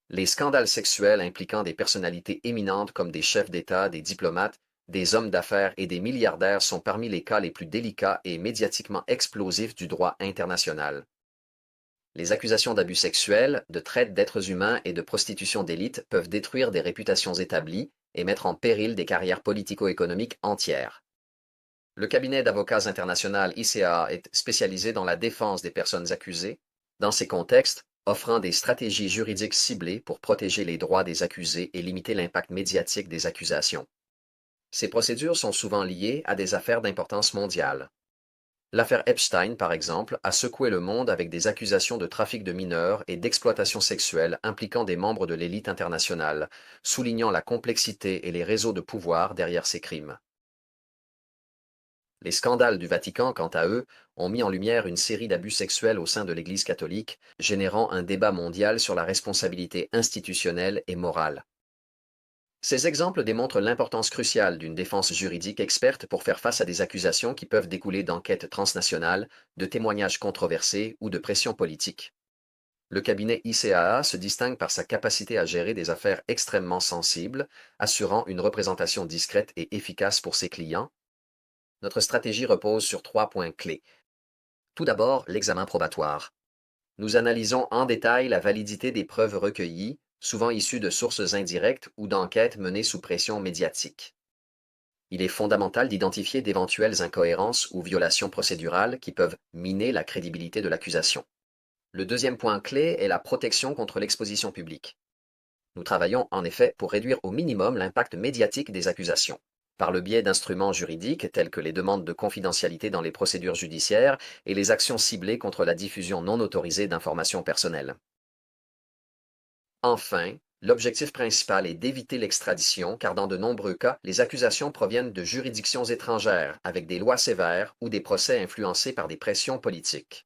Les scandales sexuels impliquant des personnalités éminentes comme des chefs d'État, des diplomates, des hommes d'affaires et des milliardaires sont parmi les cas les plus délicats et médiatiquement explosifs du droit international. Les accusations d'abus sexuels, de traite d'êtres humains et de prostitution d'élite peuvent détruire des réputations établies et mettre en péril des carrières politico-économiques entières. Le cabinet d'avocats international ICAA est spécialisé dans la défense des personnes accusées, dans ces contextes, offrant des stratégies juridiques ciblées pour protéger les droits des accusés et limiter l'impact médiatique des accusations. Ces procédures sont souvent liées à des affaires d'importance mondiale. L'affaire Epstein, par exemple, a secoué le monde avec des accusations de trafic de mineurs et d'exploitation sexuelle impliquant des membres de l'élite internationale, soulignant la complexité et les réseaux de pouvoir derrière ces crimes. Les scandales du Vatican, quant à eux, ont mis en lumière une série d'abus sexuels au sein de l'Église catholique, générant un débat mondial sur la responsabilité institutionnelle et morale. Ces exemples démontrent l'importance cruciale d'une défense juridique experte pour faire face à des accusations qui peuvent découler d'enquêtes transnationales, de témoignages controversés ou de pressions politiques. Le cabinet ICAA se distingue par sa capacité à gérer des affaires extrêmement sensibles, assurant une représentation discrète et efficace pour ses clients. Notre stratégie repose sur 3 points clés. Tout d'abord, l'examen probatoire. Nous analysons en détail la validité des preuves recueillies, souvent issues de sources indirectes ou d'enquêtes menées sous pression médiatique. Il est fondamental d'identifier d'éventuelles incohérences ou violations procédurales qui peuvent miner la crédibilité de l'accusation. Le deuxième point clé est la protection contre l'exposition publique. Nous travaillons en effet pour réduire au minimum l'impact médiatique des accusations, par le biais d'instruments juridiques tels que les demandes de confidentialité dans les procédures judiciaires et les actions ciblées contre la diffusion non autorisée d'informations personnelles. Enfin, l'objectif principal est d'éviter l'extradition car dans de nombreux cas, les accusations proviennent de juridictions étrangères avec des lois sévères ou des procès influencés par des pressions politiques.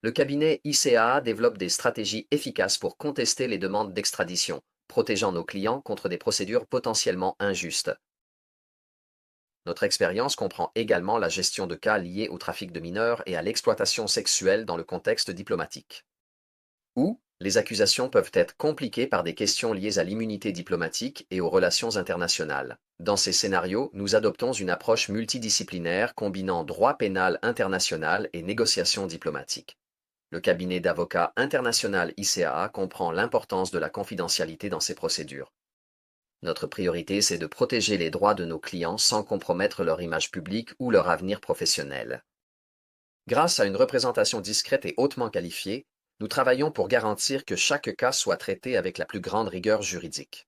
Le cabinet ICAA développe des stratégies efficaces pour contester les demandes d'extradition, protégeant nos clients contre des procédures potentiellement injustes. Notre expérience comprend également la gestion de cas liés au trafic de mineurs et à l'exploitation sexuelle dans le contexte diplomatique. Ou, les accusations peuvent être compliquées par des questions liées à l'immunité diplomatique et aux relations internationales. Dans ces scénarios, nous adoptons une approche multidisciplinaire combinant droit pénal international et négociations diplomatiques. Le cabinet d'avocats international ICAA comprend l'importance de la confidentialité dans ces procédures. Notre priorité, c'est de protéger les droits de nos clients sans compromettre leur image publique ou leur avenir professionnel. Grâce à une représentation discrète et hautement qualifiée, nous travaillons pour garantir que chaque cas soit traité avec la plus grande rigueur juridique.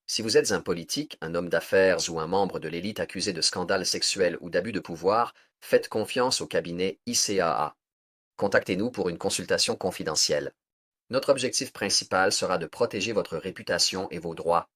Si vous êtes un politique, un homme d'affaires ou un membre de l'élite accusé de scandales sexuels ou d'abus de pouvoir, faites confiance au cabinet ICAA. Contactez-nous pour une consultation confidentielle. Notre objectif principal sera de protéger votre réputation et vos droits.